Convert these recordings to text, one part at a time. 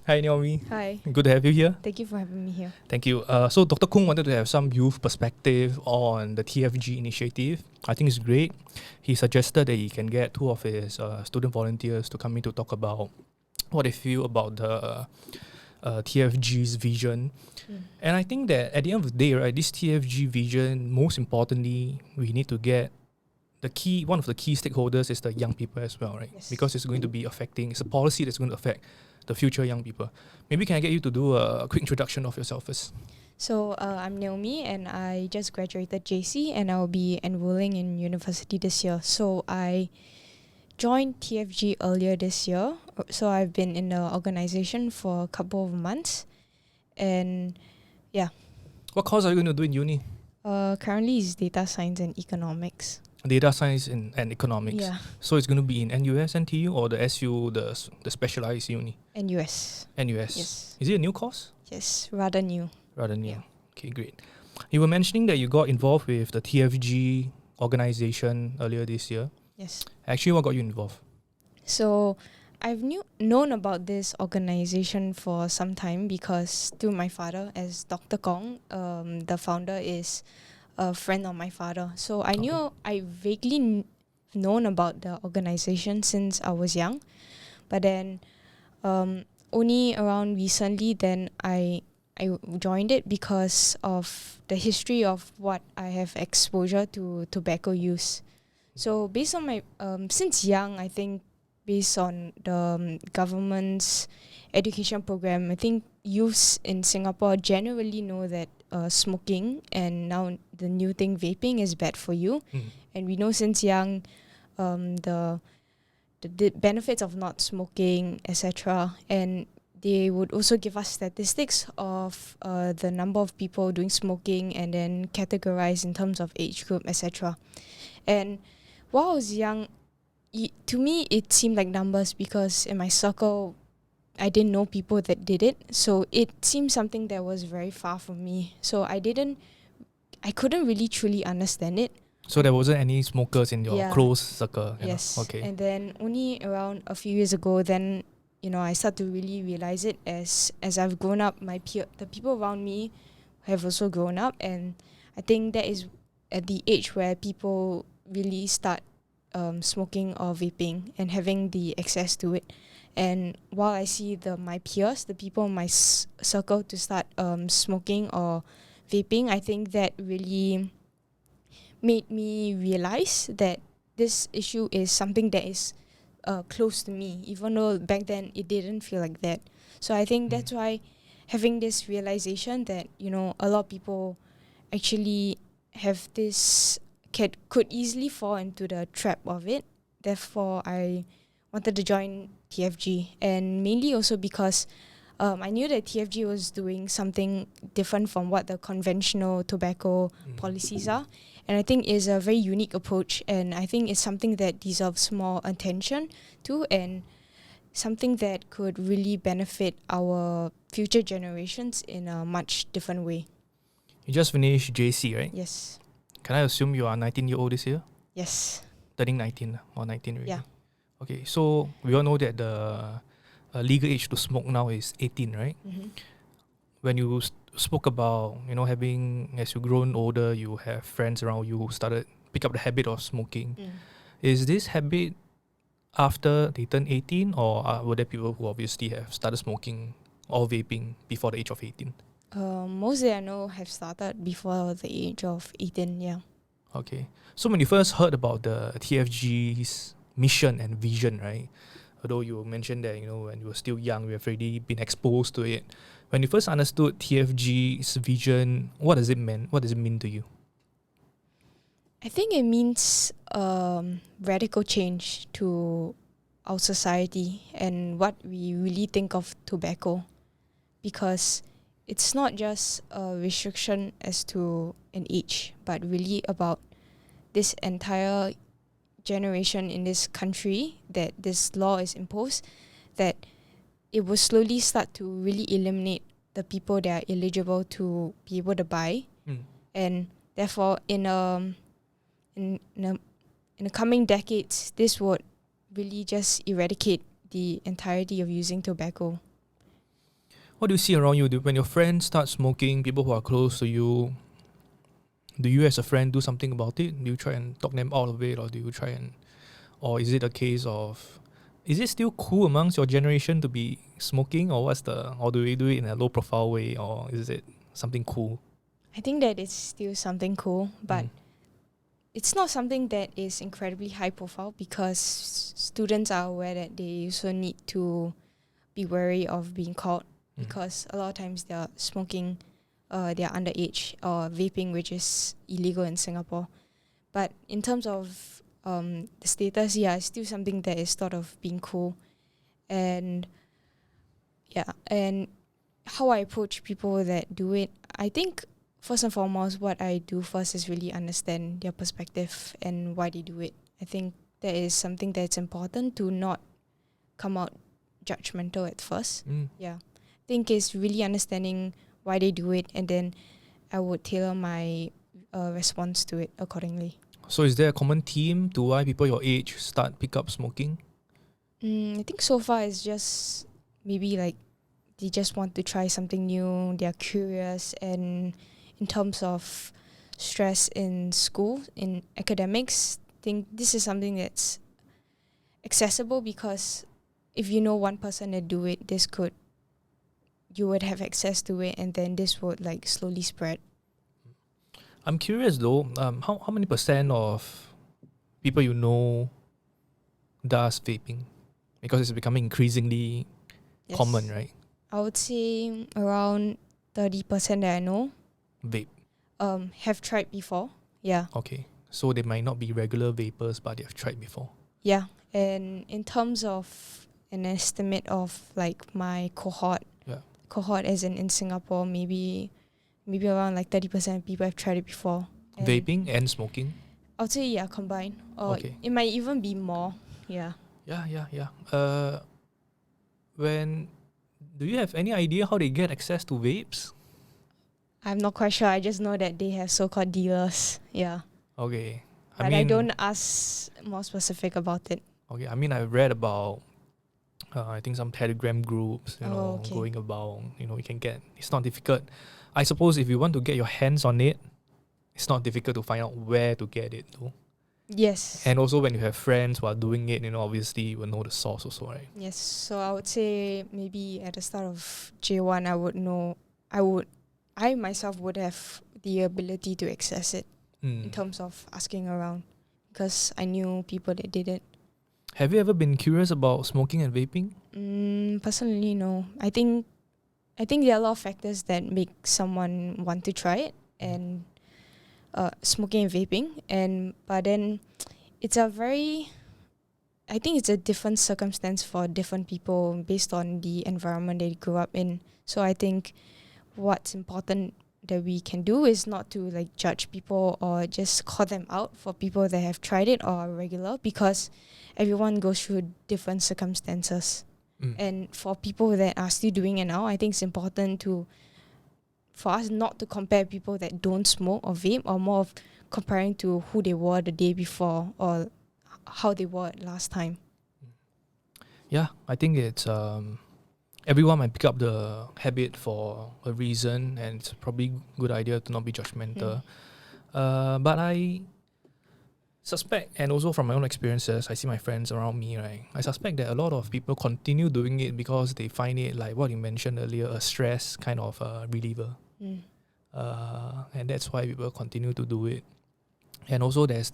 Hi, Naomi. Hi. Good to have you here. Thank you for having me here. Thank you. So Dr. Koong wanted to have some youth perspective on the TFG initiative. I think it's great. He suggested that he can get two of his student volunteers to come in to talk about what they feel about the TFG's vision. And I think that at the end of the day, right, this TFG vision, most importantly, we need to get one of the key stakeholders is the young people as well, right? Yes. Because it's going to be it's a policy that's going to affect the future young people. Maybe can I get you to do a quick introduction of yourself first? So I'm Naomi and I just graduated JC and I'll be enrolling in university this year. So I joined TFG earlier this year. So I've been in the organization for a couple of months. And What course are you going to do in uni? currently is data science and economics. Data science and economics. Yeah, So it's going to be in NUS, NTU, or the SU, the specialized uni? NUS. NUS. Yes. Is it a new course? Yes, rather new. Rather new. Yeah. Okay, great. You were mentioning that you got involved with the TFG organization earlier this year. Yes. Actually, what got you involved? So I've known about this organization for some time because through my father, as Dr. Koong, the founder is a friend of my father. So I knew I vaguely known about the organization since I was young, but then only around recently then I joined it because of the history of what I have exposure to tobacco use. So based on my since young, I think based on the government's education program, I think youths in Singapore generally know that smoking and now the new thing vaping is bad for you. And we know since young the benefits of not smoking, etc. And they would also give us statistics of the number of people doing smoking and then categorized in terms of age group, etc. And while I was young, to me it seemed like numbers because in my circle I didn't know people that did it, so it seemed something that was very far from me, so I couldn't really truly understand it. So there wasn't any smokers in your close circle? Yes. Okay. And then only around a few years ago then I start to really realize it as I've grown up. The people around me have also grown up, and I think that is at the age where people really start smoking or vaping and having the access to it. And while I see my peers, the people in my circle to start smoking or vaping, I think that really made me realize that this issue is something that is close to me, even though back then it didn't feel like that. So I think that's why having this realization that a lot of people actually have this could easily fall into the trap of it. Therefore, I wanted to join TFG, and mainly also because I knew that TFG was doing something different from what the conventional tobacco policies are. And I think it's a very unique approach, and I think it's something that deserves more attention to, and something that could really benefit our future generations in a much different way. You just finished JC, right? Yes. Can I assume you are 19-year-old this year? Yes. Turning 19 or 19 already? Yeah. Okay, so we all know that the legal age to smoke now is 18, right? Mm-hmm. When you spoke about, having, as you grown older, you have friends around you who started pick up the habit of smoking. Is this habit after they turn 18, or were there people who obviously have started smoking or vaping before the age of 18? Most that I know have started before the age of 18, yeah. Okay. So when you first heard about the TFG's mission and vision, right? Although you mentioned that, when you were still young, we have already been exposed to it. When you first understood TFG's vision, what does it mean? What does it mean to you? I think it means radical change to our society and what we really think of tobacco, because it's not just a restriction as to an age, but really about this entire generation in this country that this law is imposed, that it will slowly start to really eliminate the people that are eligible to be able to buy. And therefore in the coming decades, this would really just eradicate the entirety of using tobacco. What do you see around you? When your friends start smoking, people who are close to you, do you as a friend do something about it? Do you try and talk them out of it, or do you try and, or is it a case of, is it still cool amongst your generation to be smoking, or or do we do it in a low profile way, or is it something cool? I think that it's still something cool, but Mm. it's not something that is incredibly high profile because students are aware that they also need to be wary of being caught because a lot of times they're smoking, they're underage, or vaping, which is illegal in Singapore. But in terms of the status, yeah, it's still something that is thought of being cool. And yeah, and how I approach people that do it, I think first and foremost, what I do first is really understand their perspective and why they do it. I think that is something that's important to not come out judgmental at first. Yeah. I think it's really understanding why they do it, and then I would tailor my response to it accordingly. So is there a common theme to why people your age pick up smoking? I think so far it's just maybe like they just want to try something new, they're curious, and in terms of stress in school, in academics, I think this is something that's accessible because if you know one person that do it, you would have access to it, and then this would like slowly spread. I'm curious though, how many percent of people you know does vaping? Because it's becoming increasingly common, right? I would say around 30% that I know Vape. have tried before. Yeah. Okay. So they might not be regular vapers, but they have tried before. Yeah. And in terms of an estimate of like my cohort as in Singapore, maybe around like 30% of people have tried it before. And vaping and smoking? I would say yeah, combined. Or Okay. it might even be more. Yeah. Yeah. Do you have any idea how they get access to vapes? I'm not quite sure. I just know that they have so-called dealers. Yeah. Okay. But I don't ask more specific about it. Okay. I mean, I read about I think some Telegram groups, going about, you can get, it's not difficult. I suppose if you want to get your hands on it, it's not difficult to find out where to get it though. Yes. And also when you have friends who are doing it, obviously you will know the source also, right? Yes. So I would say maybe at the start of J1, I myself would have the ability to access it in terms of asking around because I knew people that did it. Have you ever been curious about smoking and vaping? Personally, no. I think there are a lot of factors that make someone want to try it, and smoking and vaping, but then I think it's a different circumstance for different people based on the environment they grew up in. So I think what's important that we can do is not to like judge people or just call them out for people that have tried it or are regular, because everyone goes through different circumstances. And for people that are still doing it now, I think it's important for us not to compare people that don't smoke or vape, or more of comparing to who they were the day before or how they were last time. Yeah, I think it's everyone might pick up the habit for a reason, and it's probably a good idea to not be judgmental. But I suspect, and also from my own experiences, I see my friends around me, right? I suspect that a lot of people continue doing it because they find it, like what you mentioned earlier, a stress kind of reliever. And that's why people continue to do it. And also there's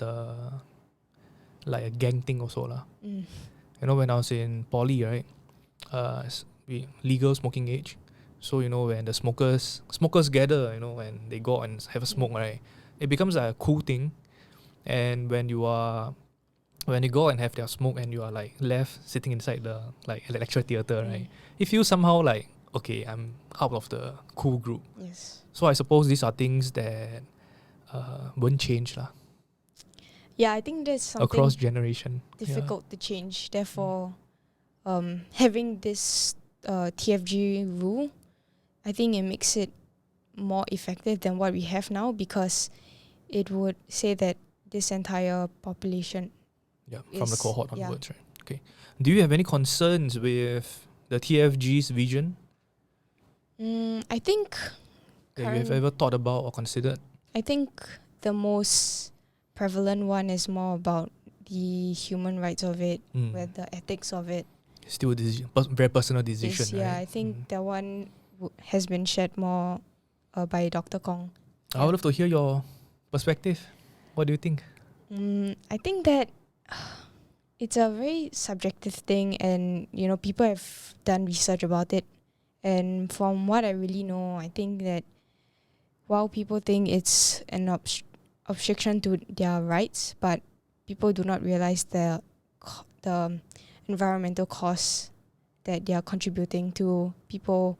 like a gang thing also lah. When I was in poly, right? Legal smoking age. So when the smokers gather, when they go and have a smoke, right? It becomes like a cool thing. And when they go and have their smoke and you are like left sitting inside the like lecture theatre, right? It feels somehow like, okay, I'm out of the cool group. Yes. So I suppose these are things that won't change lah. Yeah, I think that's something across generation difficult to change. Therefore, having this TFG rule, I think it makes it more effective than what we have now, because it would say that this entire population from the cohort onwards, right? Okay. Do you have any concerns with the TFG's vision? I think that you have ever thought about or considered? I think the most prevalent one is more about the human rights of it, where the ethics of it Still a very personal decision, is. right? Yeah, I think that one has been shared more by Dr. Koong. I would love to hear your perspective. What do you think? I think that it's a very subjective thing, and people have done research about it. And from what I really know, I think that while people think it's an obstruction to their rights, but people do not realize the environmental costs that they are contributing to people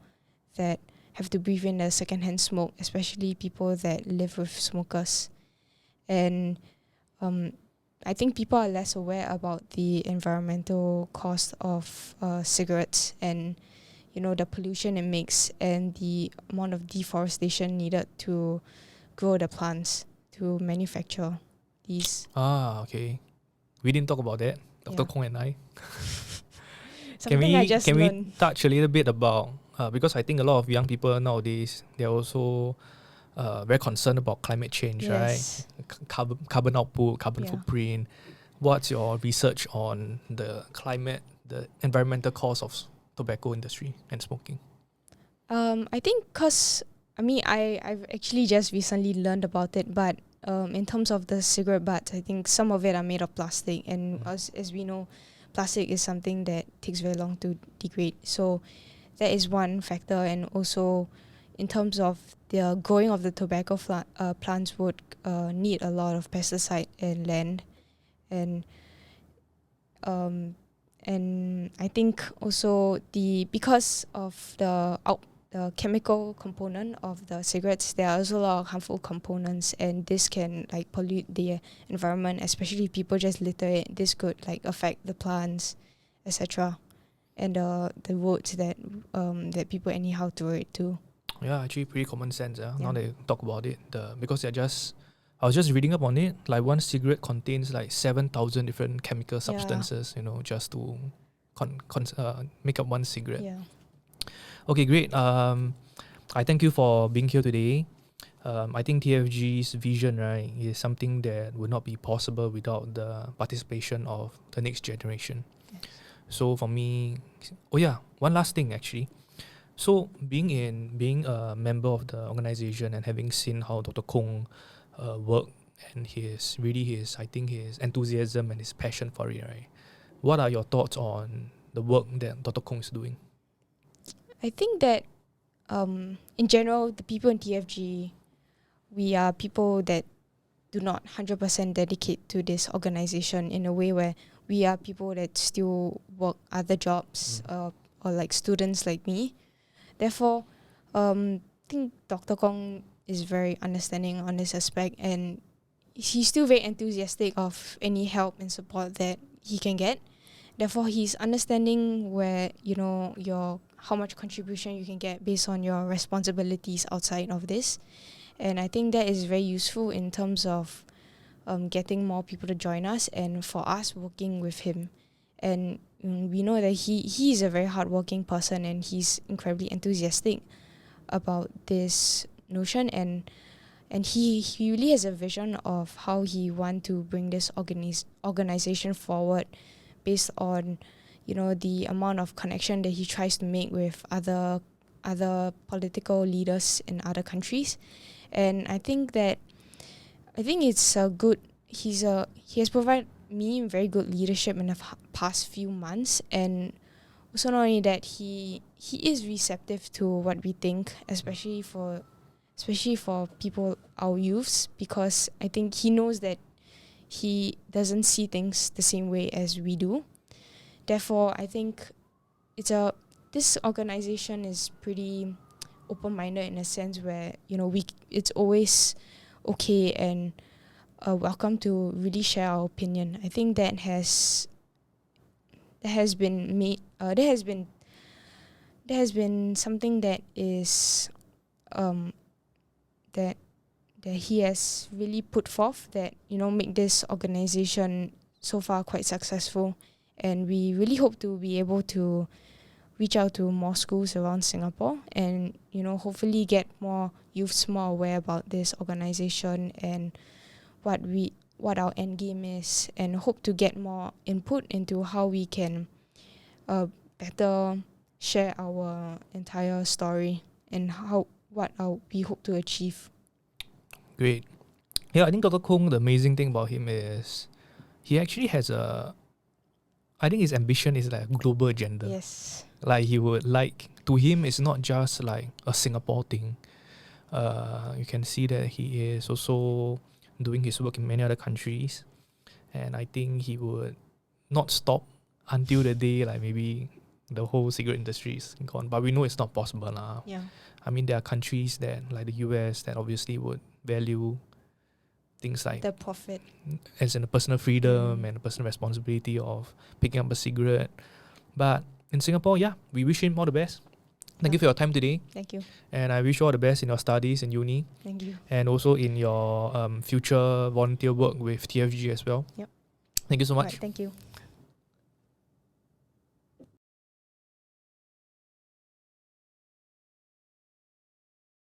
that have to breathe in the secondhand smoke, especially people that live with smokers. And I think people are less aware about the environmental cost of cigarettes and the pollution it makes and the amount of deforestation needed to grow the plants to manufacture these. Okay. We didn't talk about that, Dr. Koong and I. Something I just learned. Can we touch a little bit about, because I think a lot of young people nowadays, they're also very concerned about climate change, Yes. right? Carbon output, carbon Yeah. footprint. What's your research on the climate, the environmental cost of tobacco industry and smoking? I think I've actually just recently learned about it, but in terms of the cigarette butts, I think some of it are made of plastic, and as we know, plastic is something that takes very long to degrade. So that is one factor, and also in terms of the growing of the tobacco plants would need a lot of pesticide and land, and I think also because of the chemical component of the cigarettes, there are also a lot of harmful components, and this can pollute the environment, especially if people just litter it. This could affect the plants, etc., and the roads that people anyhow throw it to. Yeah, actually pretty common sense. Now they talk about it, because I was just reading up on it. Like one cigarette contains 7,000 different chemical substances, just to make up one cigarette. Yeah. Okay, great. I thank you for being here today. I think TFG's vision, right, is something that would not be possible without the participation of the next generation. Yes. So for me, one last thing actually. So being a member of the organization and having seen how Dr. Koong work and his enthusiasm and his passion for it, right? What are your thoughts on the work that Dr. Koong is doing? I think that in general, the people in TFG, we are people that do not 100% dedicate to this organization in a way where we are people that still work other jobs or students like me. Therefore, I think Dr. Koong is very understanding on this aspect, and he's still very enthusiastic of any help and support that he can get. Therefore, he's understanding where how much contribution you can get based on your responsibilities outside of this, and I think that is very useful in terms of getting more people to join us and for us working with him. And we know that he is a very hardworking person, and he's incredibly enthusiastic about this notion, and he really has a vision of how he want to bring this organization forward based on the amount of connection that he tries to make with other political leaders in other countries. And I think it's a good he has provided me very good leadership in the past few months, and also not only that, he is receptive to what we think, especially for people, our youths, because I think he knows that he doesn't see things the same way as we do. Therefore, I think this organization is pretty open-minded in a sense where it's always okay and welcome to really share our opinion. I think that has been something that is that he has really put forth, that make this organization so far quite successful, and we really hope to be able to reach out to more schools around Singapore and, hopefully get more youths more aware about this organization and what our end game is, and hope to get more input into how we can better share our entire story and we hope to achieve. Great. Yeah, I think Dr. Koong, the amazing thing about him is he actually has I think his ambition is like a global agenda. Yes. Like he would to him, it's not just like a Singapore thing. You can see that he is also doing his work in many other countries. And I think he would not stop until the day like maybe the whole cigarette industry is gone. But we know it's not possible now. Yeah. I mean, there are countries that, like the US, that obviously would value things like the profit, as in the personal freedom and the personal responsibility of picking up a cigarette. But in Singapore, yeah, we wish him all the best. Thank you for your time today. Thank you. And I wish you all the best in your studies in uni. Thank you. And also in your future volunteer work with TFG as well. Yep. Thank you so much. Right, thank you.